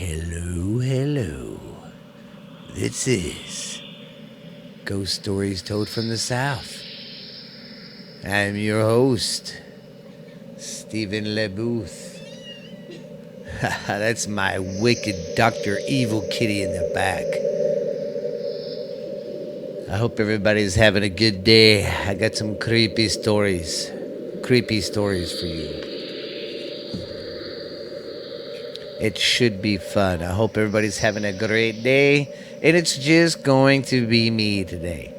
Hello, hello. This is Ghost Stories Told from the South. I'm your host, Stephen LeBooth. That's my wicked Dr. Evil Kitty in the back. I hope everybody's having a good day. I got some creepy stories. Creepy stories for you. It should be fun. I hope everybody's having a great day. And it's just going to be me today.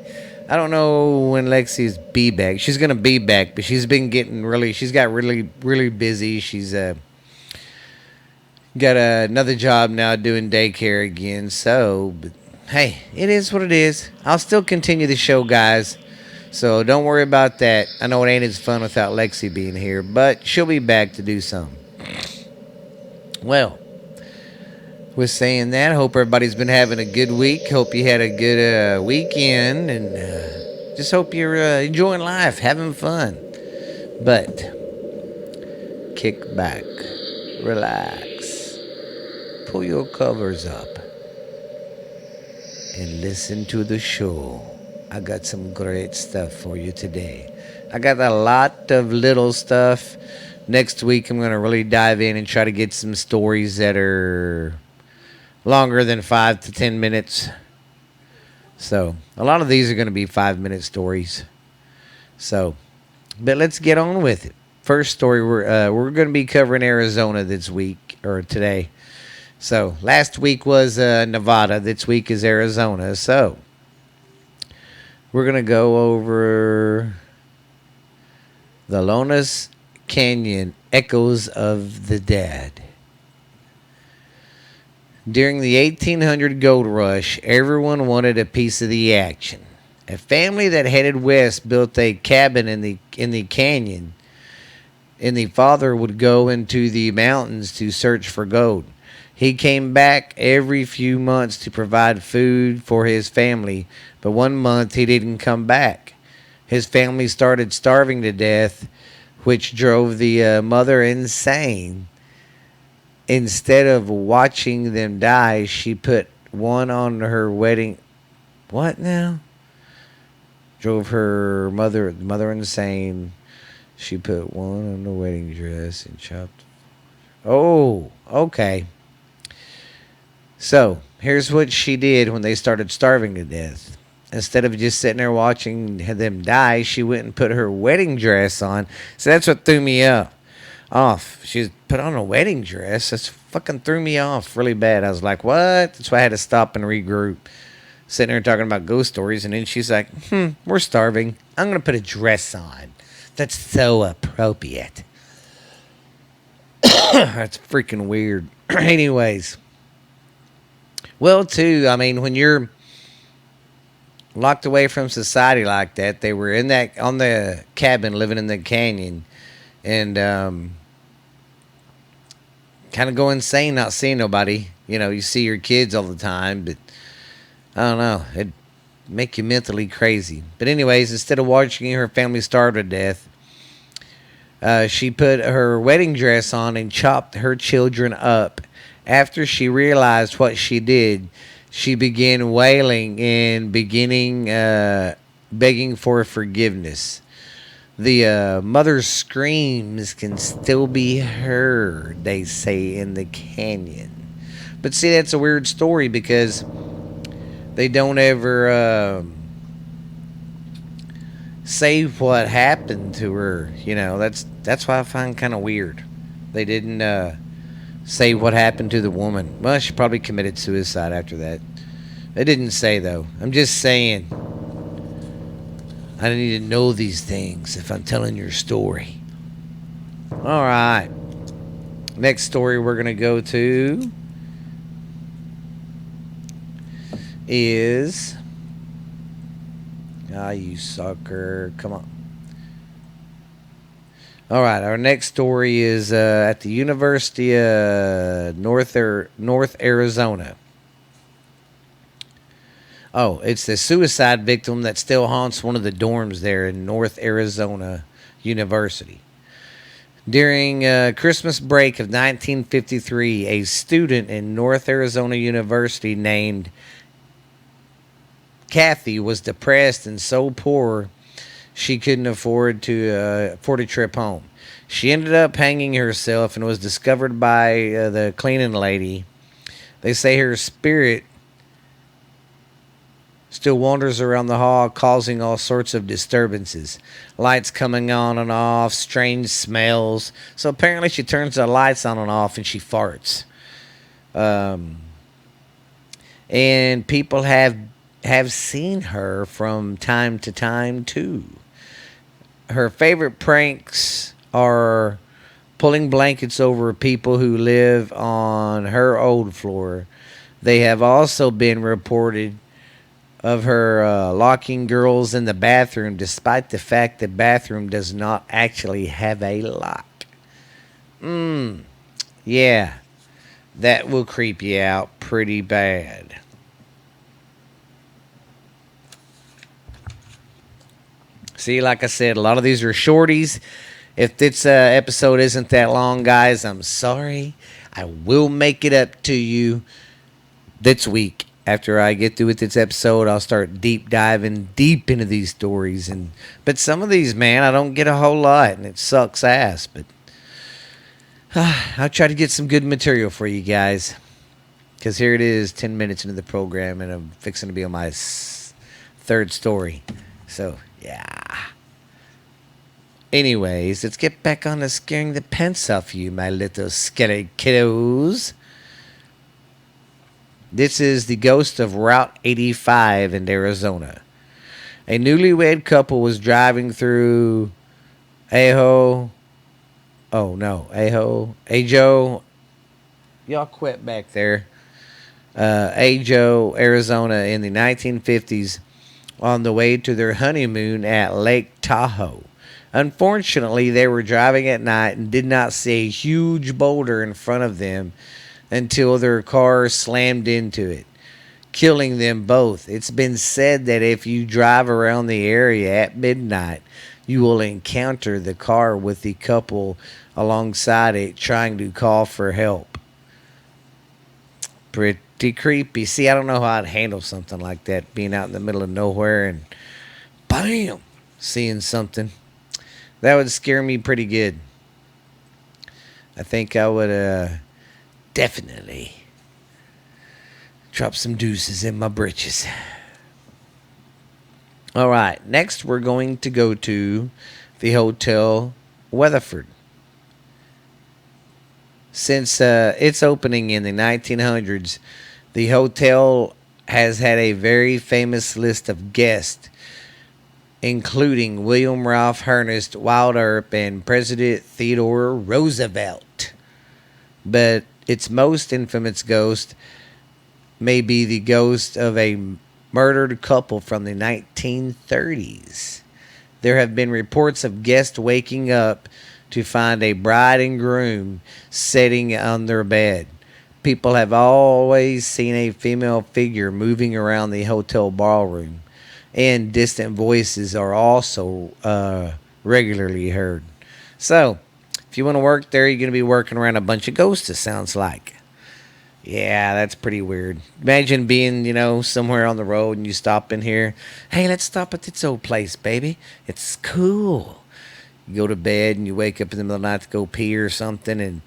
I don't know when Lexi's be back. She's gonna be back, but she's been getting really. She's got really busy. She's got another job now doing daycare again. So, but hey, it is what it is. I'll still continue the show, guys. So don't worry about that. I know it ain't as fun without Lexi being here, but she'll be back to do some. Well, with saying that, I hope everybody's been having a good week. Hope you had a good weekend, and just hope you're enjoying life, having fun. But kick back, relax, pull your covers up, and listen to the show. I got some great stuff for you today. I got a lot of little stuff. Next week, I'm going to really dive in and try to get some stories that are longer than 5 to 10 minutes. So, a lot of these are going to be 5-minute stories. So, but let's get on with it. First story, we're going to be covering Arizona this week, or today. So, last week was Nevada. This week is Arizona. So, we're going to go over the Lonas Canyon Echoes of the Dead. During the 1800 gold rush, everyone wanted a piece of the action. A family that headed west built a cabin in the canyon, and the father would go into the mountains to search for gold. He came back every few months to provide food for his family, but one month he didn't come back. His family started starving to death, which drove the mother insane. Instead of watching them die, she put one on her wedding. What now? Drove her mother insane. She put one on the wedding dress and chopped. Oh, okay. So, here's what she did when they started starving to death. Instead of just sitting there watching them die, she went and put her wedding dress on. So that's what threw me off. She put on a wedding dress. That's fucking threw me off really bad. I was like, what? That's why I had to stop and regroup. Sitting there talking about ghost stories, and then she's like, we're starving. I'm going to put a dress on. That's so appropriate. That's freaking weird. Anyways. Well, too, I mean, when you're locked away from society like that, they were in that on the cabin living in the canyon, and kind of go insane not seeing nobody. You know, you see your kids all the time, but I don't know, it'd make you mentally crazy. But anyways, instead of watching her family starve to death, she put her wedding dress on and chopped her children up. After she realized what she did, she began wailing and begging for forgiveness. The mother's screams can still be heard, they say, in the canyon. But see, that's a weird story because they don't ever say what happened to her. You know, that's why I find kind of weird. They didn't say what happened to the woman. Well, she probably committed suicide after that. They didn't say, though. I'm just saying. I need to know these things if I'm telling your story. All right. Next story we're going to go to is... Ah, you sucker. Come on. All right. Our next story is at the University of North Arizona. Oh, it's the suicide victim that still haunts one of the dorms there in North Arizona University. During Christmas break of 1953, a student in North Arizona University named Kathy was depressed and so poor she couldn't afford a trip home. She ended up hanging herself and was discovered by the cleaning lady. They say her spirit still wanders around the hall, causing all sorts of disturbances. Lights coming on and off, strange smells. So apparently, she turns the lights on and off and she farts. Um, and people have seen her from time to time too. Her favorite pranks are pulling blankets over people who live on her old floor. They have also been reported of her locking girls in the bathroom, despite the fact the bathroom does not actually have a lock. Yeah, that will creep you out pretty bad. See, like I said, a lot of these are shorties. If this episode isn't that long, guys, I'm sorry. I will make it up to you this week. After I get through with this episode, I'll start deep diving deep into these stories. But some of these, man, I don't get a whole lot, and it sucks ass. But I'll try to get some good material for you guys. Because here it is, 10 minutes into the program, and I'm fixing to be on my third story. So, yeah. Anyways, let's get back on to scaring the pants off you, my little scary kiddos. This is the ghost of Route 85 in Arizona. A newlywed couple was driving through Ajo. Oh no, Ajo. Y'all quit back there. Ajo, Arizona in the 1950s on the way to their honeymoon at Lake Tahoe. Unfortunately, they were driving at night and did not see a huge boulder in front of them until their car slammed into it, killing them both. It's been said that if you drive around the area at midnight, you will encounter the car with the couple alongside it trying to call for help. Pretty creepy. See, I don't know how I'd handle something like that, being out in the middle of nowhere and bam, seeing something. That would scare me pretty good. I think I would definitely drop some deuces in my britches. All right, next we're going to go to the Hotel Weatherford. Since its opening in the 1900s, the hotel has had a very famous list of guests, including William Ralph Ernest Wild Earp and President Theodore Roosevelt. But its most infamous ghost may be the ghost of a murdered couple from the 1930s. There have been reports of guests waking up to find a bride and groom sitting on their bed. People have always seen a female figure moving around the hotel ballroom, and distant voices are also regularly heard. So, if you want to work there, you're going to be working around a bunch of ghosts, it sounds like. Yeah, that's pretty weird. Imagine being, somewhere on the road and you stop in here. Hey, let's stop at this old place, baby. It's cool. You go to bed and you wake up in the middle of the night to go pee or something, and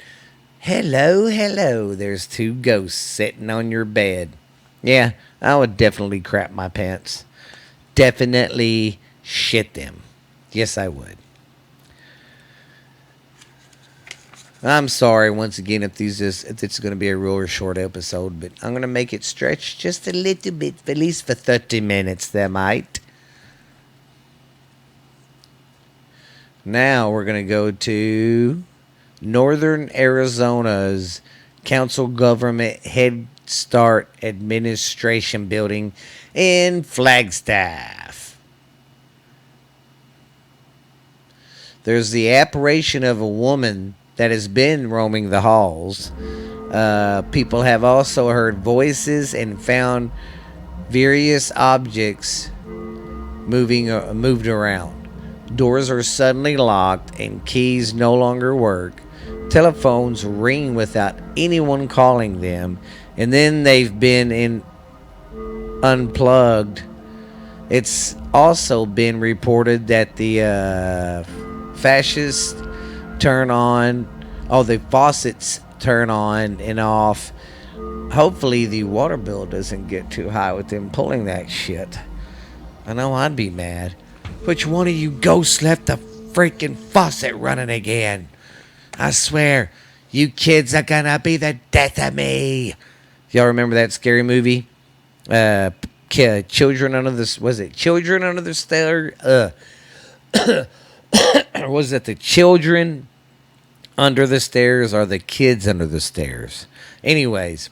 hello, there's two ghosts sitting on your bed. Yeah, I would definitely crap my pants. Definitely shit them. Yes, I would. I'm sorry once again if it's going to be a real short episode, but I'm going to make it stretch just a little bit, at least for 30 minutes, there might. Now we're going to go to Northern Arizona's Council Government Head Start Administration Building in Flagstaff. There's the apparition of a woman that has been roaming the halls. People have also heard voices and found various objects moved around. Doors are suddenly locked and keys no longer work. Telephones ring without anyone calling them, and then they've been unplugged. It's also been reported that the fascists turn on, the faucets turn on and off. Hopefully, the water bill doesn't get too high with them pulling that shit. I know I'd be mad. Which one of you ghosts left the freaking faucet running again? I swear, you kids are gonna be the death of me. Y'all remember that scary movie? Children under the was it Children under the Stairs? Or was it the Children under the Stairs or the Kids under the Stairs? Anyways,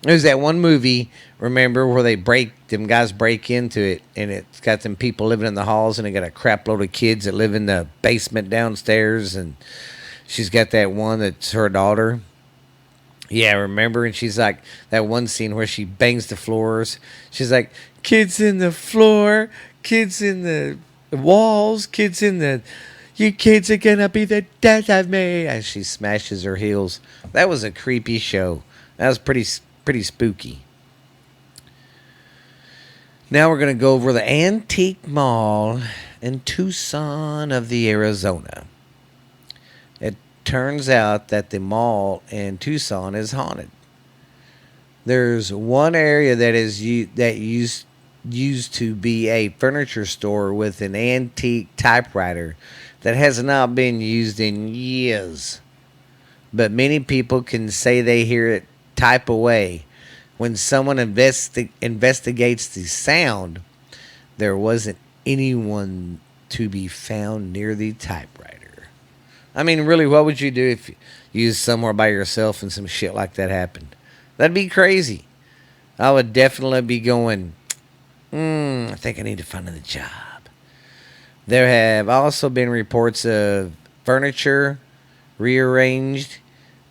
there's that one movie, remember, where them guys break into it, and it's got them people living in the halls, and they got a crap load of kids that live in the basement downstairs, and she's got that one that's her daughter. Yeah, remember? And she's like, that one scene where she bangs the floors. She's like, kids in the floor, kids in the walls, kids in the... You kids are gonna be the death of me. As she smashes her heels. That was a creepy show. That was pretty spooky. Now we're going to go over the Antique Mall in Tucson of the Arizona. It turns out that the mall in Tucson is haunted. There's one area that used to be a furniture store with an antique typewriter that has not been used in years. But many people can say they hear it type away. When someone investigates the sound, there wasn't anyone to be found near the typewriter. I mean, really, what would you do if you was somewhere by yourself and some shit like that happened? That'd be crazy. I would definitely be going, I think I need to find another job. There have also been reports of furniture rearranged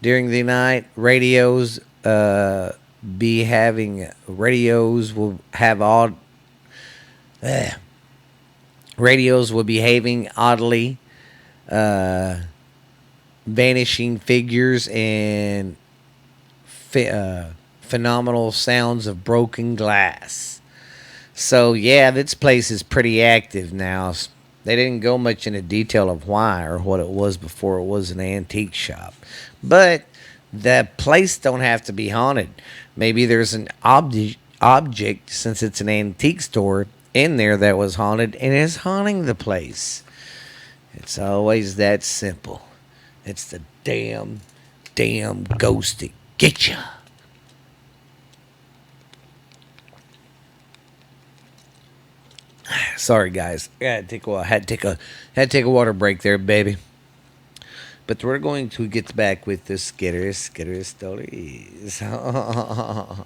during the night. Radios will have odd radios will be behaving oddly, vanishing figures and phenomenal sounds of broken glass. So yeah, this place is pretty active now. They didn't go much into detail of why or what it was before it was an antique shop, but the place don't have to be haunted. Maybe there's an object, since it's an antique store, in there that was haunted and is haunting the place. It's always that simple. It's the damn ghost that get ya. Sorry, guys. I had to take a while. Had to take a water break there, baby. But we're going to get back with the scary stories. I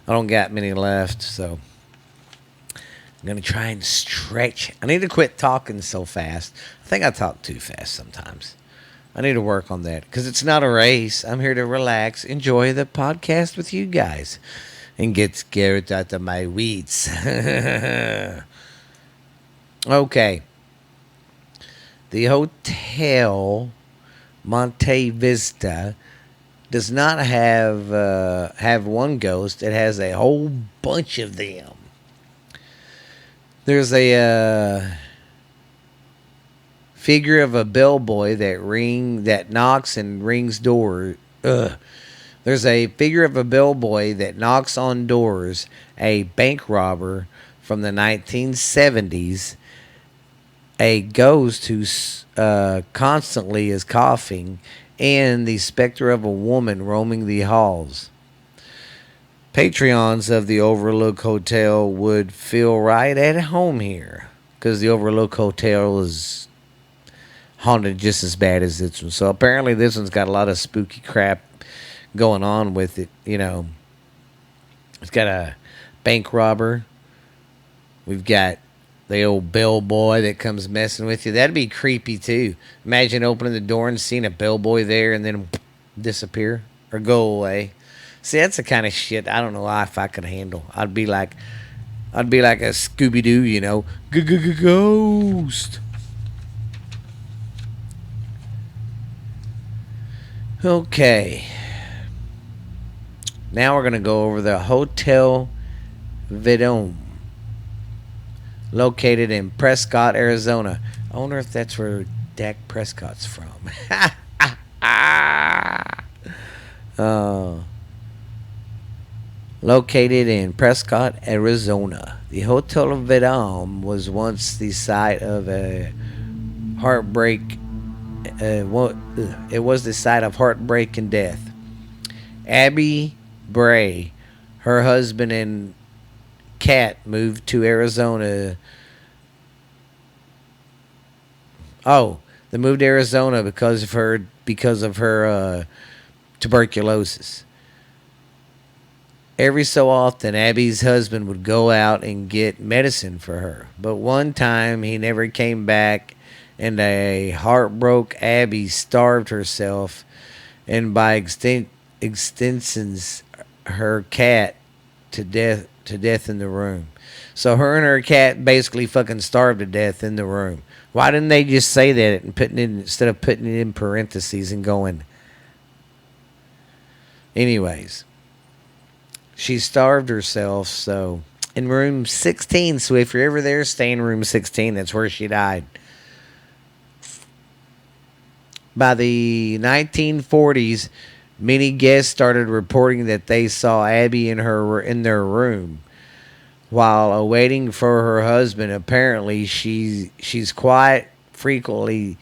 don't got many left, so I'm going to try and stretch. I need to quit talking so fast. I think I talk too fast sometimes. I need to work on that because it's not a race. I'm here to relax, enjoy the podcast with you guys, and get scared out of my weeds. Okay. The hotel Monte Vista does not have one ghost. It has a whole bunch of them. There's a figure of a bellboy that knocks and rings doors. There's a figure of a bellboy that knocks on doors. A bank robber from the 1970s. A ghost who constantly is coughing, and the specter of a woman roaming the halls. Patreons of the Overlook Hotel would feel right at home here, because the Overlook Hotel is haunted just as bad as this one. So apparently this one's got a lot of spooky crap going on with it. You know, it's got a bank robber. We've got the old bellboy that comes messing with you. That'd be creepy too. Imagine opening the door and seeing a bellboy there and then disappear or go away. See, that's the kind of shit I don't know if I could handle. I'd be like a Scooby-Doo, you know, ghost. Okay. Now we're going to go over the Hotel Vendome, located in Prescott, Arizona. I wonder if that's where Dak Prescott's from. uh, Located in Prescott, Arizona. The Hotel Vendome was once the site of a heartbreak. It was the site of heartbreak and death. Abby Bray, her husband and cat moved to Arizona. Oh, they moved to Arizona because of her tuberculosis. Every so often, Abby's husband would go out and get medicine for her. But one time, he never came back, and a heartbroken Abby starved herself, and by extensions, her cat to death in the room. So her and her cat basically fucking starved to death in the room. Why didn't they just say that and putting it instead of putting it in parentheses and going? Anyways, she starved herself. So in room 16. So if you're ever there, stay in room 16. That's where she died. By the 1940s, many guests started reporting that they saw Abby in their room while awaiting for her husband. Apparently, she's quiet and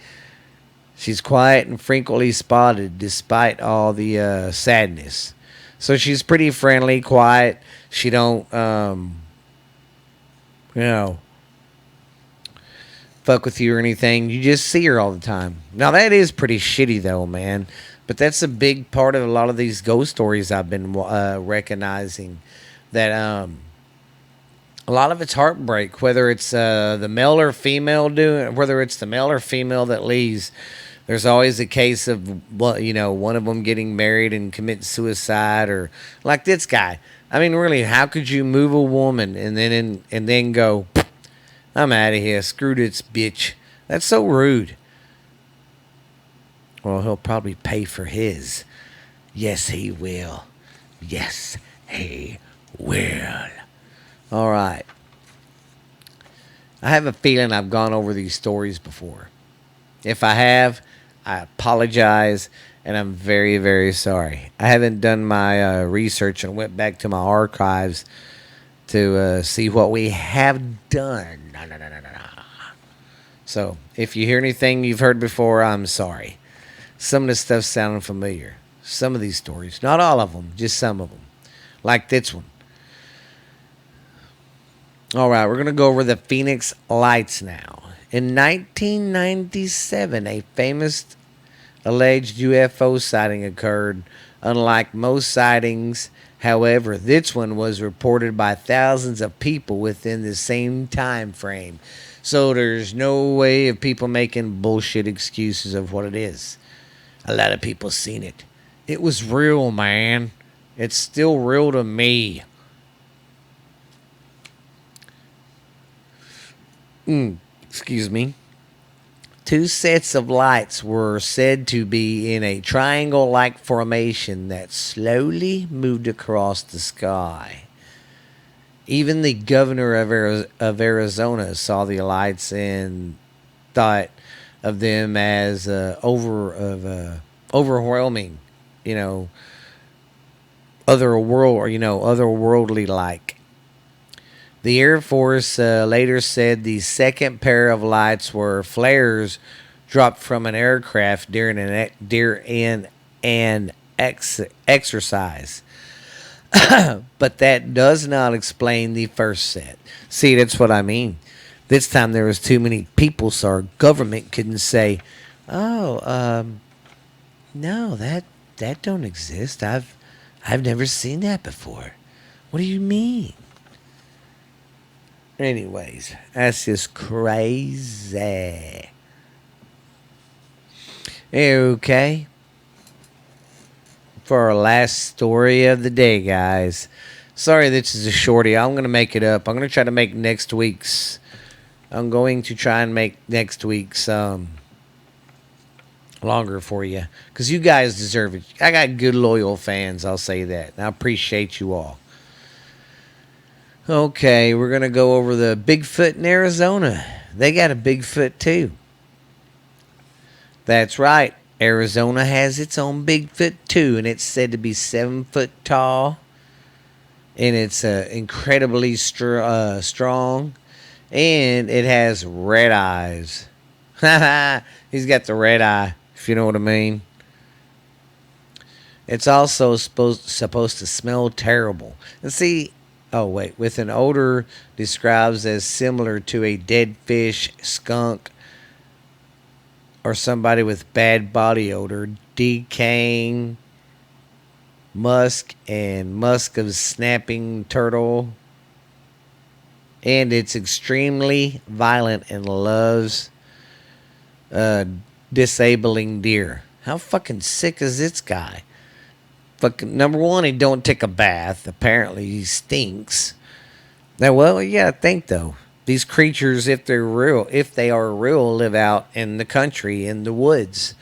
frequently spotted despite all the sadness. So she's pretty friendly, quiet. She don't you know fuck with you or anything. You just see her all the time. Now that is pretty shitty though, man. But that's a big part of a lot of these ghost stories I've been recognizing that a lot of it's heartbreak, whether it's the male or female doing, whether it's the male or female that leaves. There's always a case of one of them getting married and commit suicide, or like this guy. I mean, really, how could you move a woman and then go, I'm out of here, screw this bitch? That's so rude. Well, he'll probably pay for his. Yes, he will. Yes, he will. All right. I have a feeling I've gone over these stories before. If I have, I apologize, and I'm very, very sorry. I haven't done my research and went back to my archives to see what we have done. No, no, no, no, no. So, if you hear anything you've heard before, I'm sorry. Some of this stuff sounded familiar. Some of these stories, not all of them, just some of them. Like this one. All right, we're going to go over the Phoenix Lights now. In 1997, a famous alleged UFO sighting occurred. Unlike most sightings, however, this one was reported by thousands of people within the same time frame. So there's no way of people making bullshit excuses of what it is. A lot of people seen it. It was real, man. It's still real to me. Excuse me. Two sets of lights were said to be in a triangle like formation that slowly moved across the sky. Even the governor of Arizona saw the lights and thought of them as overwhelming, you know, otherworldly like. The Air Force later said the second pair of lights were flares dropped from an aircraft during an exercise. But that does not explain the first set. See, that's what I mean. This time there was too many people, so our government couldn't say, "Oh, no, that don't exist. I've never seen that before." What do you mean? Anyways, that's just crazy. Okay. For our last story of the day, guys. Sorry this is a shorty. I'm going to make it up. I'm going to try to make next week's. I'm going to try and make next week's longer for you because you guys deserve it. I got good, loyal fans. I'll say that. And I appreciate you all. Okay, we're going to go over the Bigfoot in Arizona. They got a Bigfoot too. That's right. Arizona has its own Bigfoot too, and it's said to be 7 foot tall, and it's incredibly strong, and it has red eyes. He's got the red eye, if you know what I mean. It's also supposed to smell terrible. And see, oh wait, with an odor describes as similar to a dead fish, skunk, or somebody with bad body odor, decaying musk and musk of snapping turtle. And it's extremely violent and loves uh, disabling deer. How fucking sick is this guy? Fucking number one, he don't take a bath. Apparently, he stinks. Now, well, you gotta think though. These creatures, if they are real, live out in the country, in the woods,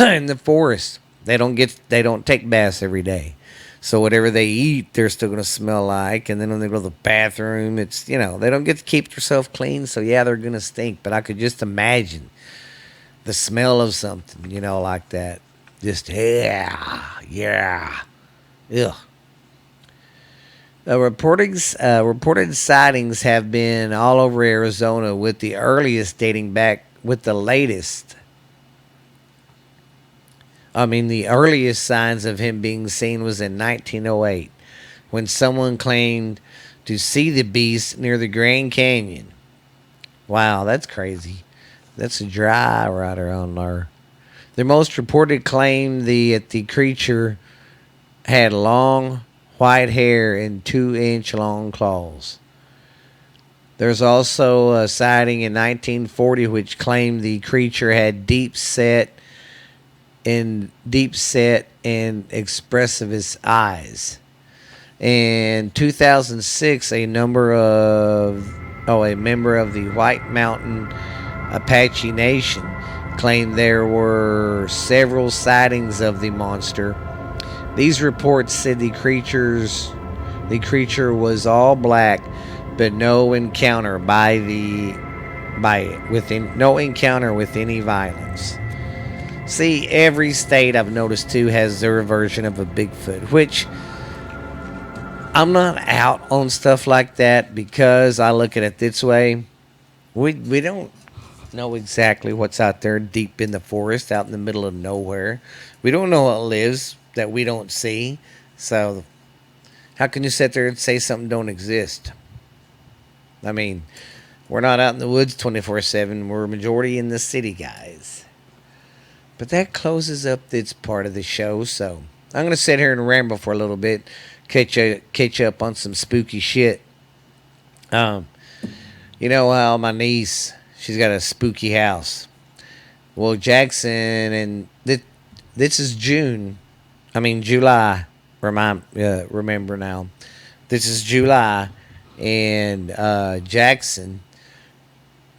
in the forest. They don't take baths every day. So whatever they eat, they're still gonna smell like. And then when they go to the bathroom, it's they don't get to keep themselves clean. So yeah, they're gonna stink. But I could just imagine the smell of something, like that. Just yeah, ugh. Reported sightings have been all over Arizona, with the earliest dating back with the latest. The earliest signs of him being seen was in 1908, when someone claimed to see the beast near the Grand Canyon. Wow, that's crazy. That's a dry right around there. The most reported claim that the creature had long white hair and 2-inch long claws. There's also a sighting in 1940 which claimed the creature had deep set and expressive eyes. In 2006, a member of the White Mountain Apache Nation claimed there were several sightings of the monster. These reports said the creature was all black, but no encounter with any violence. See, every state I've noticed too has their version of a Bigfoot, which I'm not out on stuff like that because I look at it this way. We don't know exactly what's out there deep in the forest, out in the middle of nowhere. We don't know what lives that we don't see. So how can you sit there and say something don't exist? We're not out in the woods 24/7. We're a majority in the city, guys. But that closes up this part of the show. So I'm going to sit here and ramble for a little bit, catch you up on some spooky shit. You know how my niece, she's got a spooky house. Well, Jackson, and this is July. Remember now. This is July, and Jackson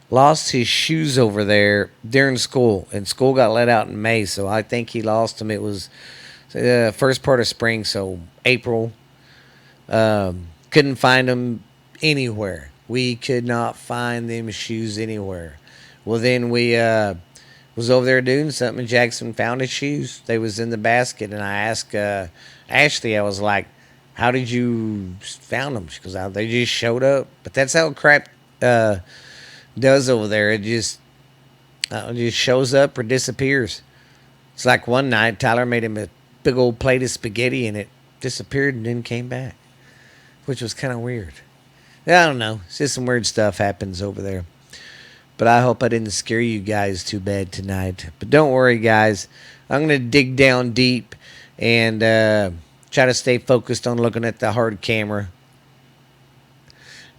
lost his shoes over there during school, and school got let out in May, so I think he lost them. It was first part of spring, so April. Couldn't find them anywhere. We could not find them shoes anywhere. Well, then we was over there doing something, and Jackson found his shoes. They was in the basket, and I asked Ashley, I was like, how did you found them? She goes, they just showed up. But that's how crap does over there. It just shows up or disappears. It's like one night Tyler made him a big old plate of spaghetti, and it disappeared and then came back, which was kind of weird. I don't know. It's just some weird stuff happens over there. But I hope I didn't scare you guys too bad tonight. But don't worry, guys. I'm going to dig down deep and try to stay focused on looking at the hard camera.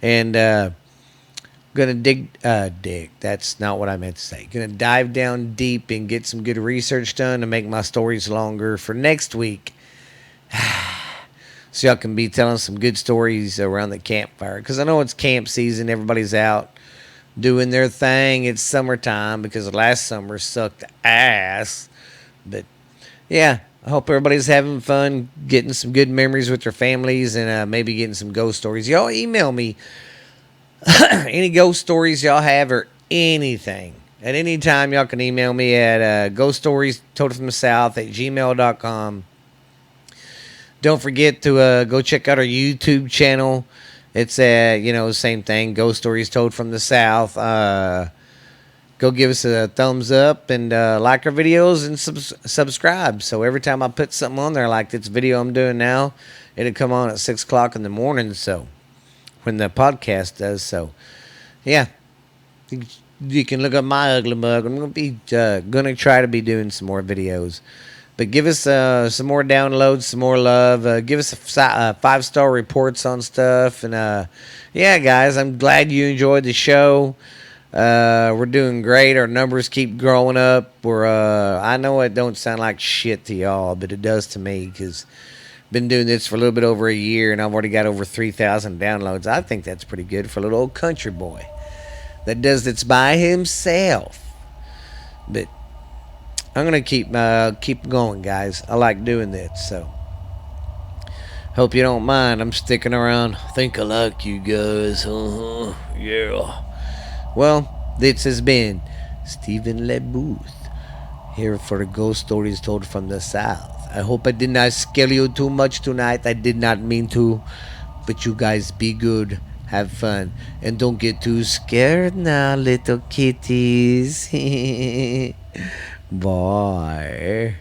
And gonna dig. That's not what I meant to say. Gonna dive down deep and get some good research done to make my stories longer for next week. So y'all can be telling some good stories around the campfire. Because I know it's camp season, everybody's out doing their thing. It's summertime because last summer sucked ass. But yeah, I hope everybody's having fun, getting some good memories with their families, and maybe getting some ghost stories. Y'all email me any ghost stories y'all have or anything. At any time, y'all can email me at ghost stories told from the south at gmail.com. Don't forget to go check out our YouTube channel. It's same thing. Ghost stories told from the south. Go give us a thumbs up and like our videos and subscribe. So every time I put something on there, like this video I'm doing now, it'll come on at 6 o'clock in the morning. So when the podcast does, so yeah, you can look up my ugly mug. I'm gonna try to be doing some more videos. But give us some more downloads, some more love. Give us 5-star reports on stuff. And yeah, guys, I'm glad you enjoyed the show. We're doing great. Our numbers keep growing up. I know it don't sound like shit to y'all, but it does to me because I've been doing this for a little bit over a year, and I've already got over 3,000 downloads. I think that's pretty good for a little old country boy that does this by himself. But I'm gonna keep going, guys. I like doing this, so hope you don't mind. I'm sticking around. Think I like you guys. Yeah. Well, this has been Stephen LeBooth here for the ghost stories told from the south. I hope I did not scare you too much tonight. I did not mean to, but you guys be good. Have fun. And don't get too scared now, little kitties. Bye.